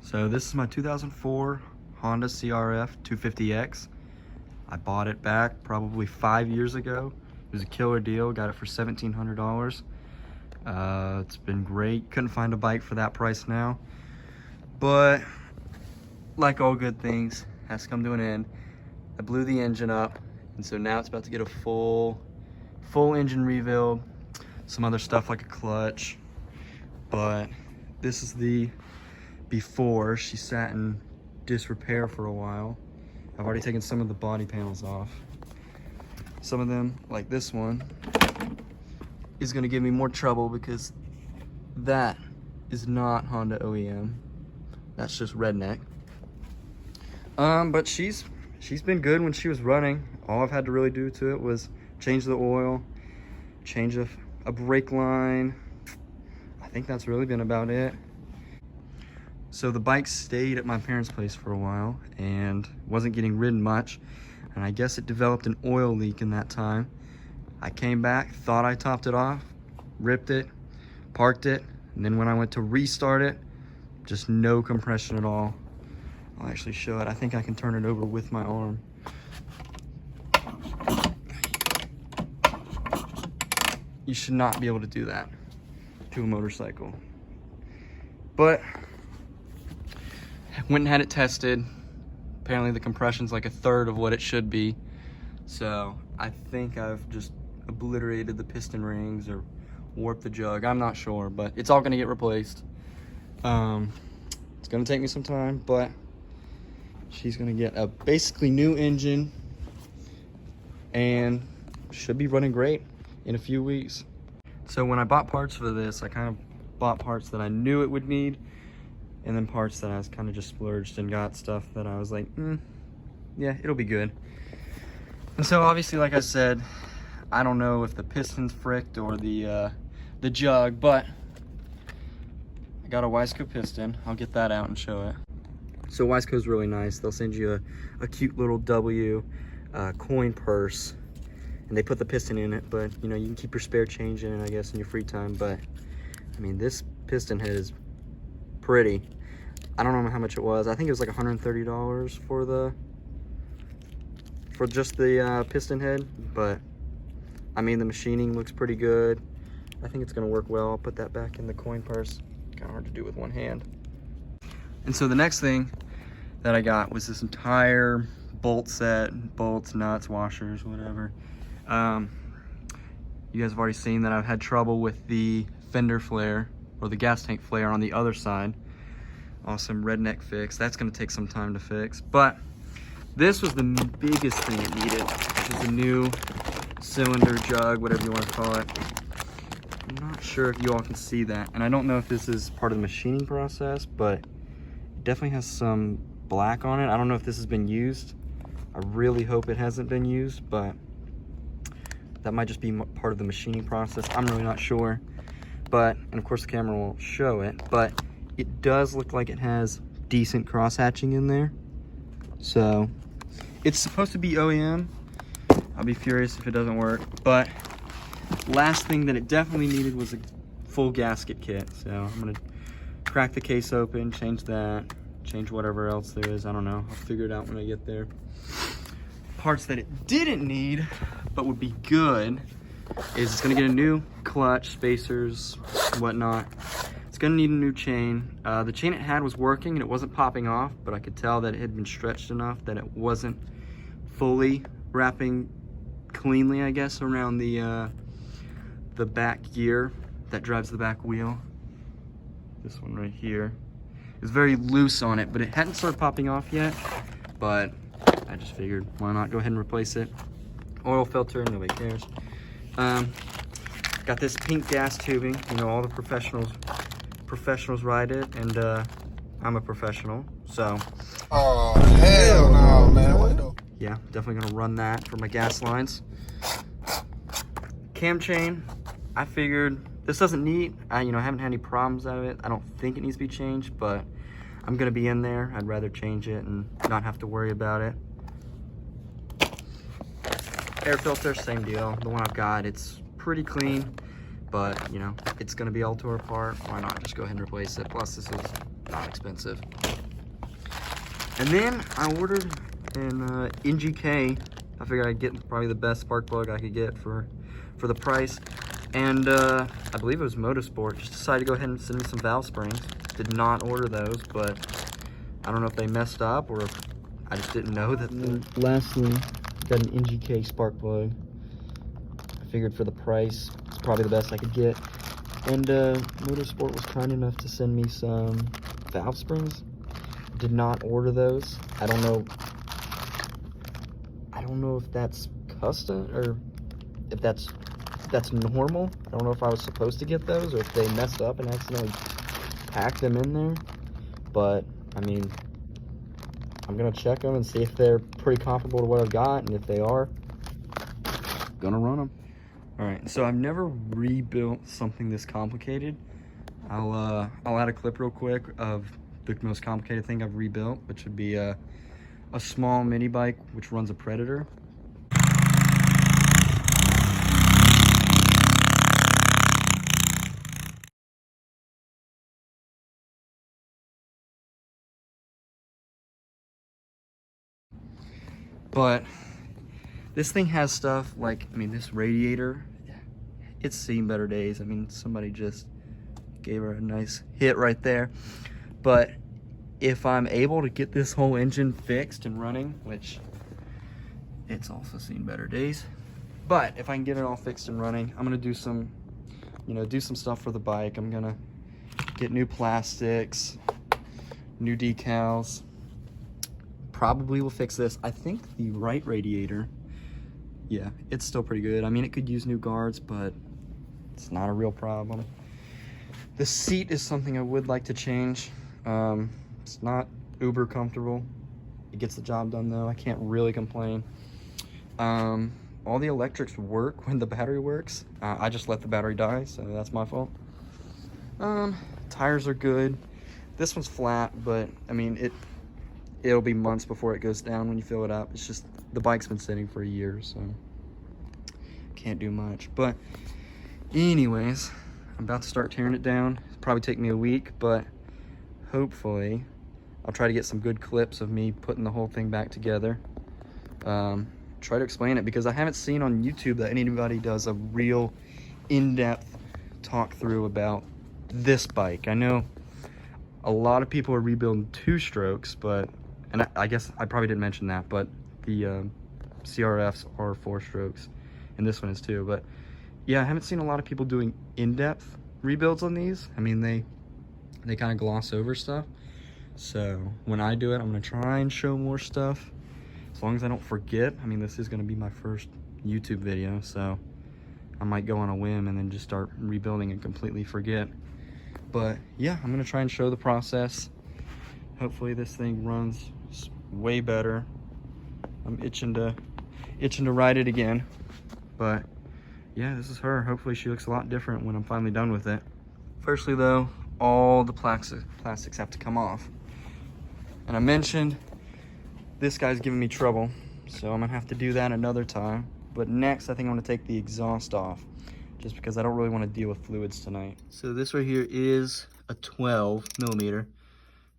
So this is my 2004 Honda CRF 250X. I bought it back probably 5 years ago. It was a killer deal, got it for $1,700. It's been great. Couldn't find a bike for that price now. But like all good things, has to come to an end. I blew the engine up, and so now it's about to get a full engine rebuild. Some other stuff like a clutch. But this is the before. She sat in disrepair for a while. I've already taken some of the body panels off. Some of them, like this one, is gonna give me more trouble because that is not Honda OEM. That's just redneck. But she's been good when she was running. All I've had to really do to it was change the oil, change a brake line. I think that's really been about it. So the bike stayed at my parents' place for a while and wasn't getting ridden much. And I guess it developed an oil leak in that time. I came back, thought I topped it off, ripped it, parked it, and then when I went to restart it, just no compression at all. I'll actually show it. I think I can turn it over with my arm. You should not be able to do that to a motorcycle. But went and had it tested. Apparently the compression's like 1/3 of what it should be. So I think I've just obliterated the piston rings or warped the jug. I'm not sure, but it's all gonna get replaced. It's gonna take me some time, but she's gonna get a basically new engine and should be running great in a few weeks. So when I bought parts for this, I kind of bought parts that I knew it would need, and then parts that I was kind of just splurged and got stuff that I was like, yeah, it'll be good. And so obviously, like I said, I don't know if the piston's fricked or the jug, but I got a Wiseco piston. I'll get that out and show it. So Wiseco's really nice. They'll send you a cute little W coin purse, and they put the piston in it, but you know, you can keep your spare change in it, I guess, in your free time. But I mean, this piston head is pretty. I don't know how much it was. I think it was like $130 for just the piston head, but I mean, the machining looks pretty good. I think it's gonna work well. I'll put that back in the coin purse. Kind of hard to do with one hand. And so the next thing that I got was this entire bolt set, bolts, nuts, washers, whatever. You guys have already seen that I've had trouble with the fender flare or the gas tank flare on the other side. Awesome redneck fix. That's gonna take some time to fix, but this was the biggest thing it needed, which is a new cylinder, jug, whatever you want to call it. I'm not sure if you all can see that, and I don't know if this is part of the machining process, but it definitely has some black on it. I don't know if this has been used. I really hope it hasn't been used, but that might just be part of the machining process. I'm really not sure. But, and of course the camera won't show it, but it does look like it has decent cross hatching in there. So it's supposed to be OEM. I'll be furious if it doesn't work. But last thing that it definitely needed was a full gasket kit. So I'm gonna crack the case open, change that, change whatever else there is. I don't know, I'll figure it out when I get there. Parts that it didn't need, but would be good, is it's gonna get a new clutch, spacers, whatnot. It's gonna need a new chain. The chain it had was working and it wasn't popping off, but I could tell that it had been stretched enough that it wasn't fully wrapping cleanly, I guess, around the back gear that drives the back wheel. This one right here is very loose on it, but it hadn't started popping off yet. But I just figured, why not go ahead and replace it. Oil filter, nobody cares. Got this pink gas tubing. You know, all the professionals ride it, and I'm a professional, so. Oh, hell no, man. Yeah, definitely gonna run that for my gas lines. Cam chain, I figured this doesn't need, I haven't had any problems out of it. I don't think it needs to be changed, but I'm gonna be in there. I'd rather change it and not have to worry about it. Air filter, same deal. The one I've got, it's pretty clean, but you know, it's gonna be all tore apart. Why not just go ahead and replace it? Plus, this is not expensive. And then I ordered an NGK. I figured I'd get probably the best spark plug I could get for the price. And I believe it was Motorsport. Just decided to go ahead and send me some valve springs. Did not order those, but I don't know if they messed up or if I just didn't know that. Lastly, got an NGK spark plug. I figured for the price, it's probably the best I could get. And Motorsport was kind enough to send me some valve springs. Did not order those. I don't know if that's custom or if that's normal. I don't know if I was supposed to get those or if they messed up and accidentally packed them in there. But I mean, I'm gonna check them and see if they're pretty comparable to what I've got, and if they are, gonna run them. All right, so I've never rebuilt something this complicated. I'll add a clip real quick of the most complicated thing I've rebuilt, which would be a small mini bike which runs a Predator. But this thing has stuff like, I mean, this radiator, it's seen better days. I mean, somebody just gave her a nice hit right there. But if I'm able to get this whole engine fixed and running, which it's also seen better days, but if I can get it all fixed and running, I'm gonna do some, do some stuff for the bike. I'm gonna get new plastics, new decals. Probably will fix this. I think the right radiator, yeah, it's still pretty good. I mean, it could use new guards, but it's not a real problem. The seat is something I would like to change. It's not uber comfortable. It gets the job done though. I can't really complain. All the electrics work when the battery works. I just let the battery die, so that's my fault. Tires are good. This one's flat, but I mean, it'll be months before it goes down when you fill it up. It's just, the bike's been sitting for a year, so can't do much. But anyways, I'm about to start tearing it down. It'll probably take me a week, but hopefully I'll try to get some good clips of me putting the whole thing back together. Try to explain it, because I haven't seen on YouTube that anybody does a real in-depth talk through about this bike. I know a lot of people are rebuilding two-strokes, but, and I guess I probably didn't mention that, but the CRFs are four-strokes, and this one is too. But yeah, I haven't seen a lot of people doing in-depth rebuilds on these. I mean, they kind of gloss over stuff. So when I do it, I'm gonna try and show more stuff, as long as I don't forget. I mean, this is gonna be my first YouTube video, so I might go on a whim and then just start rebuilding and completely forget. But yeah, I'm gonna try and show the process. Hopefully this thing runs way better. I'm itching to ride it again. But yeah, this is her. Hopefully she looks a lot different when I'm finally done with it. Firstly though, all the plastics have to come off. And I mentioned this guy's giving me trouble, so I'm gonna have to do that another time. But next, I think I'm gonna take the exhaust off, just because I don't really want to deal with fluids tonight. So this right here is a 12 millimeter.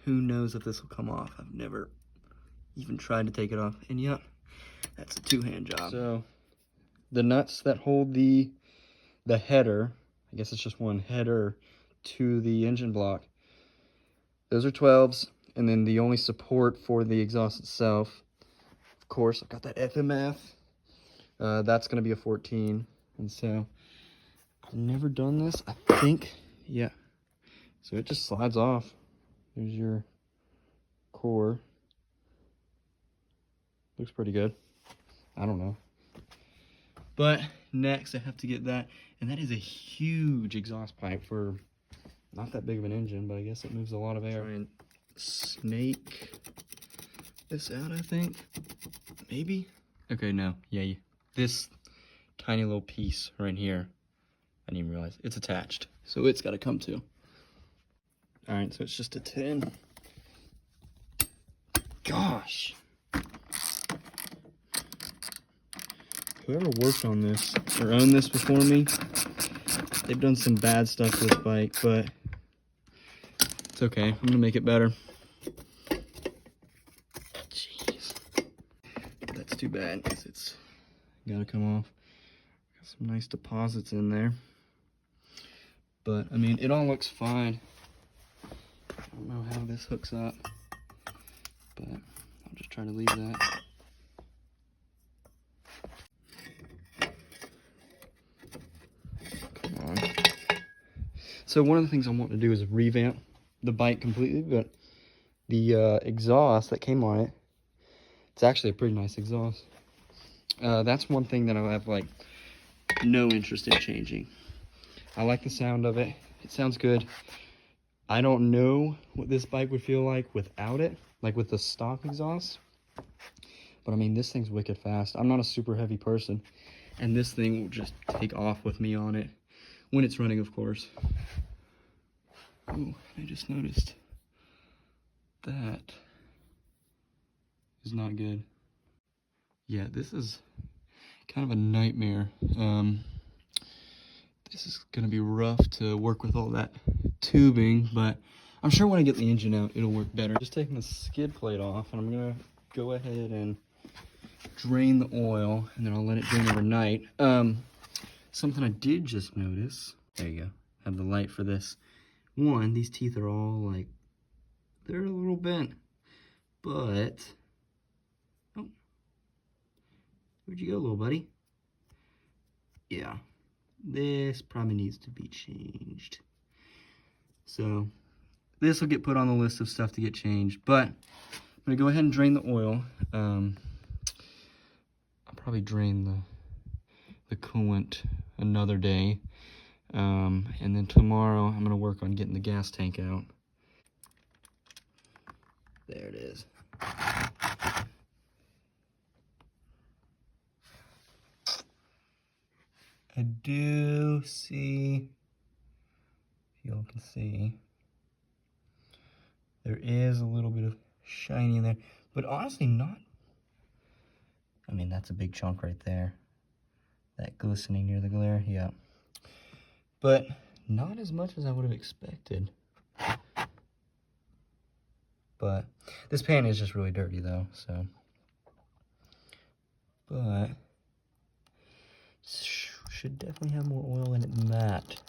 Who knows if this will come off? I've never even tried to take it off, and yep, that's a two-hand job. So the nuts that hold the header, I guess it's just one header to the engine block, those are 12s, and then the only support for the exhaust itself, of course, I've got that FMF, that's going to be a 14, and so I've never done this, I think. Yeah, so it just slides off. There's your core. Looks pretty good. I don't know. But next I have to get that, and that is a huge exhaust pipe for not that big of an engine, but I guess it moves a lot of air. Try and snake this out, I think. Maybe? Okay, no. Yeah, this tiny little piece right here, I didn't even realize it's attached, so it's got to come too. All right, so it's just a 10. Gosh, whoever worked on this or owned this before me, they've done some bad stuff to this bike, but it's okay. I'm gonna make it better. too bad because it's got to come off. Got some nice deposits in there. But, I mean, it all looks fine. I don't know how this hooks up, but I'll just try to leave that. Come on. So one of the things I want to do is revamp the bike completely, but the exhaust that came on it, it's actually a pretty nice exhaust. That's one thing that I have, like, no interest in changing. I like the sound of it. It sounds good. I don't know what this bike would feel like without it, like with the stock exhaust. But I mean, this thing's wicked fast. I'm not a super heavy person, and this thing will just take off with me on it when it's running, of course. Oh, I just noticed that is not good. Yeah, this is kind of a nightmare. This is gonna be rough to work with all that tubing, but I'm sure when I get the engine out, it'll work better. Just taking the skid plate off, and I'm gonna go ahead and drain the oil, and then I'll let it drain overnight. Something I did just notice, there you go, have the light for this. One, these teeth are all like, they're a little bent, but, oh, where'd you go, little buddy? Yeah, this probably needs to be changed. So this will get put on the list of stuff to get changed, but I'm gonna go ahead and drain the oil. I'll probably drain the coolant another day. And then tomorrow I'm gonna work on getting the gas tank out. There it is. I do see, if y'all can see, there is a little bit of shiny in there, but honestly not. I mean, that's a big chunk right there. That glistening near the glare, yeah. But not as much as I would have expected. But this pan is just really dirty though, so. But should definitely have more oil in it than that.